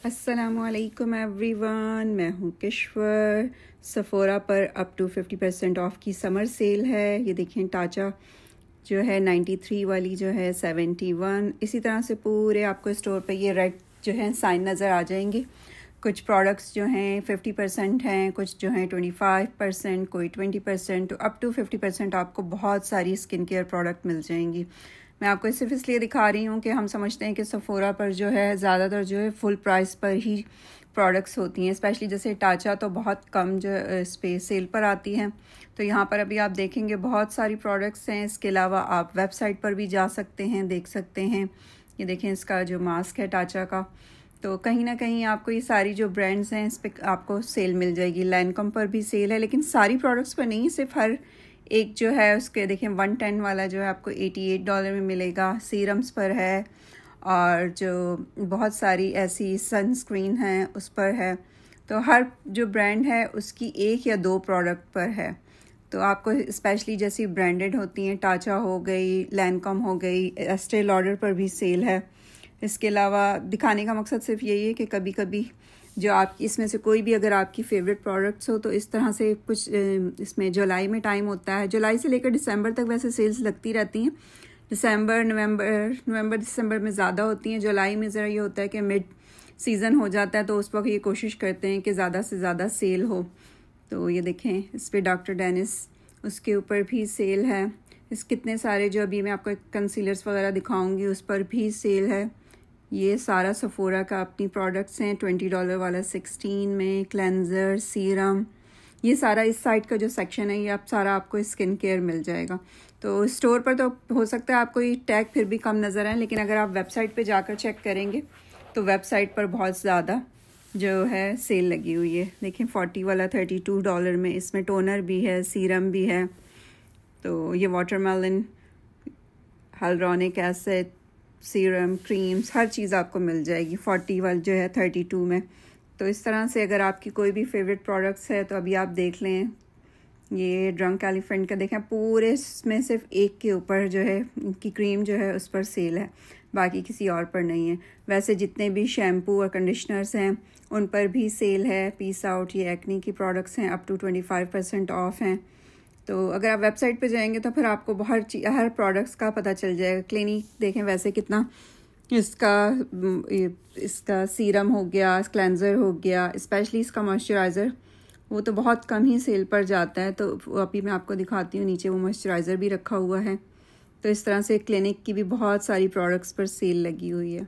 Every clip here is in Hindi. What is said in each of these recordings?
अस्सलामुअलैकुम एवरीवन, मैं हूँ किश्वर। सफ़ोरा पर अप टू 50% ऑफ़ की समर सेल है। ये देखें, टाचा जो है 93 वाली जो है 71। इसी तरह से पूरे आपको स्टोर पे ये रेड जो है साइन नज़र आ जाएंगे। कुछ प्रोडक्ट्स जो हैं 50% हैं, कुछ जो हैं 25%, कोई 20%, तो अप टू 50% आपको बहुत सारी स्किन केयर प्रोडक्ट मिल जाएंगी। मैं आपको सिर्फ इसलिए दिखा रही हूँ कि हम समझते हैं कि सफ़ोरा पर जो है ज़्यादातर जो है फुल प्राइस पर ही प्रोडक्ट्स होती हैं। स्पेशली जैसे टाचा तो बहुत कम जो इस पे सेल पर आती हैं। तो यहाँ पर अभी आप देखेंगे बहुत सारी प्रोडक्ट्स हैं। इसके अलावा आप वेबसाइट पर भी जा सकते हैं, देख सकते हैं। ये देखें, इसका जो मास्क है टाचा का, तो कहीं ना कहीं आपको ये सारी जो ब्रांड्स हैं इस पर आपको सेल मिल जाएगी। लैनकम पर भी सेल है, लेकिन सारी प्रोडक्ट्स पर नहीं, सिर्फ हर एक जो है उसके देखें 110 वाला जो है आपको $88 में मिलेगा। सीरम्स पर है, और जो बहुत सारी ऐसी सनस्क्रीन हैं उस पर है। तो हर जो ब्रांड है उसकी एक या दो प्रोडक्ट पर है। तो आपको स्पेशली जैसी ब्रांडेड होती हैं, टाचा हो गई, लैनकम हो गई, एस्टे लॉडर पर भी सेल है। इसके अलावा दिखाने का मकसद सिर्फ यही है कि कभी कभी जो आप इसमें से कोई भी अगर आपकी फेवरेट प्रोडक्ट्स हो, तो इस तरह से कुछ इसमें जुलाई में टाइम होता है। जुलाई से लेकर दिसंबर तक वैसे सेल्स लगती रहती हैं। नवंबर दिसंबर में ज़्यादा होती हैं। जुलाई में ज़रा ये होता है कि मिड सीज़न हो जाता है, तो उस वक्त ये कोशिश करते हैं कि ज़्यादा से ज़्यादा सेल हो। तो ये देखें, इस पर डॉक्टर डेनिस, उसके ऊपर भी सेल है। इस कितने सारे जो अभी मैं आपको कंसीलर्स वगैरह दिखाऊंगी उस पर भी सेल है। ये सारा सफ़ोरा का अपनी प्रोडक्ट्स हैं। $20 वाला 16 में, क्लेंजर, सीरम, ये सारा इस साइड का जो सेक्शन है ये आप सारा आपको स्किन केयर मिल जाएगा। तो स्टोर पर तो हो सकता है आपको ये टैग फिर भी कम नज़र आए, लेकिन अगर आप वेबसाइट पे जाकर चेक करेंगे तो वेबसाइट पर बहुत ज़्यादा जो है सेल लगी हुई है। देखें, 40 वाला $32 में, इसमें टोनर भी है, सीरम भी है। तो ये watermelon, hyaluronic acid, serum, creams, हर चीज़ आपको मिल जाएगी 40 वाला जो है 32 में। तो इस तरह से अगर आपकी कोई भी फेवरेट प्रोडक्ट्स है तो अभी आप देख लें। ये ड्रंक एलिफेंट का देखें, पूरे इसमें सिर्फ एक के ऊपर जो है इनकी क्रीम जो है उस पर सेल है, बाकी किसी और पर नहीं है। वैसे जितने भी शैम्पू और कंडीशनर्स हैं उन पर भी सेल है। पीस आउट, ये एक्नी की प्रोडक्ट्स हैं, अप टू 25% ऑफ हैं। तो अगर आप वेबसाइट पे जाएंगे तो फिर आपको हर प्रोडक्ट्स का पता चल जाएगा। क्लिनिक देखें, वैसे कितना इसका सीरम हो गया, क्लेंजर हो गया, स्पेशली इसका मॉइस्चराइज़र, वो तो बहुत कम ही सेल पर जाता है। तो अभी मैं आपको दिखाती हूँ, नीचे वो मॉइस्चराइज़र भी रखा हुआ है। तो इस तरह से क्लिनिक की भी बहुत सारी प्रोडक्ट्स पर सेल लगी हुई है।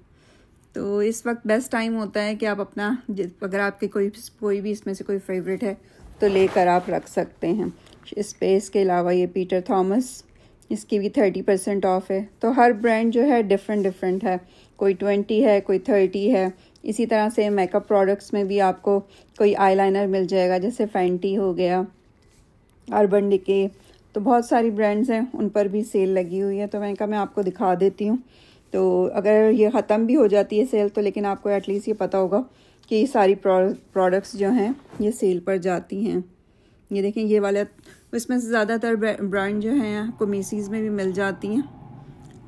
तो इस वक्त बेस्ट टाइम होता है कि आप अपना, अगर आपके कोई भी इसमें से कोई फेवरेट है तो लेकर आप रख सकते हैं। इसके अलावा ये पीटर थॉमस, इसकी भी 30% ऑफ है। तो हर ब्रांड जो है डिफरेंट है, कोई 20 है, कोई 30 है। इसी तरह से मेकअप प्रोडक्ट्स में भी आपको कोई आईलाइनर मिल जाएगा, जैसे फैंटी हो गया, अर्बन डिके, तो बहुत सारी ब्रांड्स हैं, उन पर भी सेल लगी हुई है। तो मैं आपको दिखा देती हूँ। तो अगर ये ख़त्म भी हो जाती है सेल तो लेकिन आपको एटलीस्ट ये पता होगा कि ये सारी प्रोडक्ट्स जो हैं ये सेल पर जाती हैं। ये देखें, ये वाला, इसमें से ज़्यादातर ब्रांड जो हैं आपको मेसीज़ में भी मिल जाती हैं,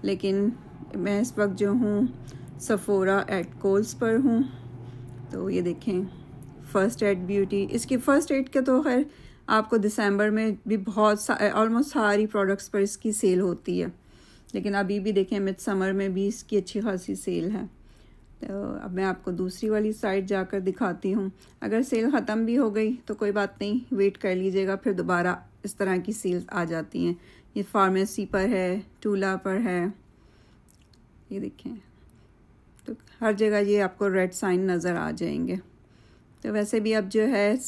लेकिन मैं इस वक्त जो हूँ सफ़ोरा एट कोल्स पर हूँ। तो ये देखें, फ़र्स्ट एड ब्यूटी, इसकी फ़र्स्ट एड के तो खैर आपको दिसंबर में भी बहुत ऑलमोस्ट सारी प्रोडक्ट्स पर इसकी सेल होती है, लेकिन अभी भी देखें मिड समर में भी इसकी अच्छी खासी सेल है। तो अब मैं आपको दूसरी वाली साइड जाकर दिखाती हूँ। अगर सेल ख़त्म भी हो गई तो कोई बात नहीं, वेट कर लीजिएगा, फिर दोबारा इस तरह की सेल्स आ जाती हैं। ये फार्मेसी पर है, टूला पर है, ये देखें। तो हर जगह ये आपको रेड साइन नज़र आ जाएंगे। तो वैसे भी अब जो है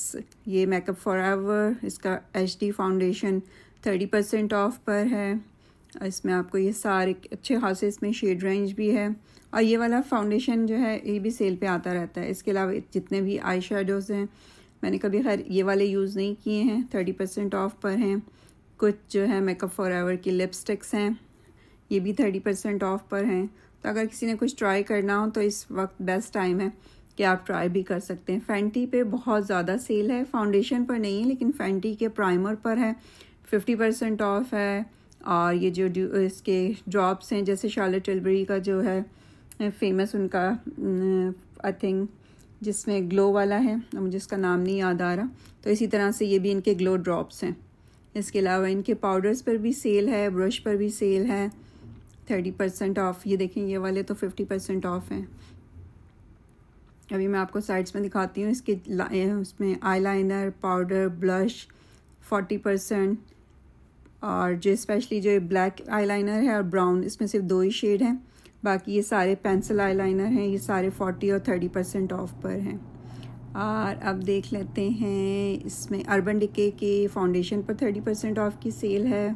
ये मेकअप फॉरएवर, इसका HD फाउंडेशन 30% ऑफ पर है। इसमें आपको ये सारे अच्छे खासे इसमें शेड रेंज भी है, और ये वाला फाउंडेशन जो है ये भी सेल पे आता रहता है। इसके अलावा जितने भी आई शेडोज़ हैं, मैंने कभी खैर ये वाले यूज़ नहीं किए हैं, 30% ऑफ पर हैं। कुछ जो है मेकअप फॉरएवर की लिपस्टिक्स हैं, ये भी 30% ऑफ पर हैं। तो अगर किसी ने कुछ ट्राई करना हो तो इस वक्त बेस्ट टाइम है कि आप ट्राई भी कर सकते हैं। फैंटी पे बहुत ज़्यादा सेल है, फाउंडेशन पर नहीं है, लेकिन फैंटी के प्राइमर पर है, 50% ऑफ है। और ये जो इसके ड्रॉप्स हैं, जैसे शार्लेट टिलबरी का जो है फेमस, उनका आई थिंक जिसमें ग्लो वाला है, मुझे इसका नाम नहीं याद आ रहा। तो इसी तरह से ये भी इनके ग्लो ड्रॉप्स हैं। इसके अलावा इनके पाउडर्स पर भी सेल है, ब्रश पर भी सेल है, 30% ऑफ। ये देखें, ये वाले तो 50% ऑफ हैं। अभी मैं आपको साइड्स में दिखाती हूँ। इसके उसमें आईलाइनर, पाउडर, ब्लश 40%, और जो स्पेशली जो ब्लैक आईलाइनर है और ब्राउन, इसमें सिर्फ 2 ही शेड हैं। बाकी ये सारे पेंसिल आईलाइनर हैं, ये सारे 40 और 30% ऑफ पर हैं। और अब देख लेते हैं, इसमें अर्बन डिके के फाउंडेशन पर 30% ऑफ की सेल है।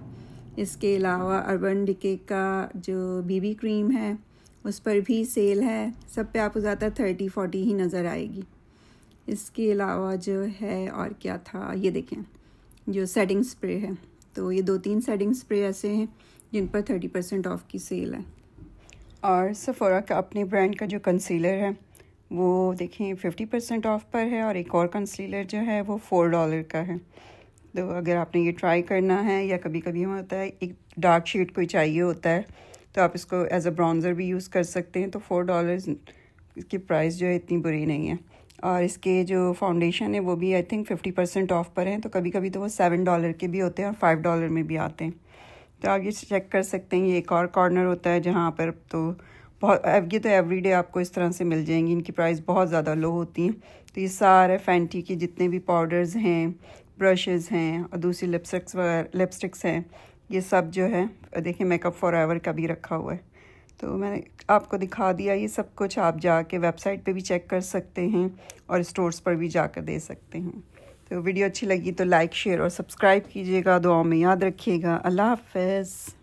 इसके अलावा अर्बन डिके का जो बीबी क्रीम है उस पर भी सेल है। सब पे आपको ज़्यादातर 30-40 ही नज़र आएगी। इसके अलावा जो है और क्या था, ये देखें जो सेटिंग स्प्रे है, तो ये 2-3 सेटिंग स्प्रे ऐसे हैं जिन पर 30% ऑफ की सेल है। और सेफोरा का अपने ब्रांड का जो कंसीलर है वो देखें 50% ऑफ पर है, और एक और कंसीलर जो है वो $4 का है। तो अगर आपने ये ट्राई करना है, या कभी कभी होता है एक डार्क शेड कोई चाहिए होता है, तो आप इसको एज अ ब्राउन्ज़र भी यूज़ कर सकते हैं। तो $4 की प्राइस जो है इतनी बुरी नहीं है। और इसके जो फाउंडेशन है वो भी आई थिंक 50% ऑफ पर हैं। तो कभी कभी तो वो $7 के भी होते हैं और $5 में भी आते हैं। तो आप ये चेक कर सकते हैं। ये एक और कॉर्नर होता है जहाँ पर तो बहुत, ये तो एवरीडे आपको इस तरह से मिल जाएंगी। इनकी प्राइस बहुत ज़्यादा लो होती हैं। तो ये सारे फैंटी के जितने भी पाउडर्स हैं, ब्रशेज़ हैं और दूसरी लिपस्टिक्स हैं, ये सब जो है देखिए मेकअप फॉरएवर का भी रखा हुआ है। तो मैंने आपको दिखा दिया ये सब कुछ। आप जाके वेबसाइट पे भी चेक कर सकते हैं और स्टोर्स पर भी जाकर दे सकते हैं। तो वीडियो अच्छी लगी तो लाइक, शेयर और सब्सक्राइब कीजिएगा। दुआओं में याद रखिएगा। अल्लाह हाफ़िज़।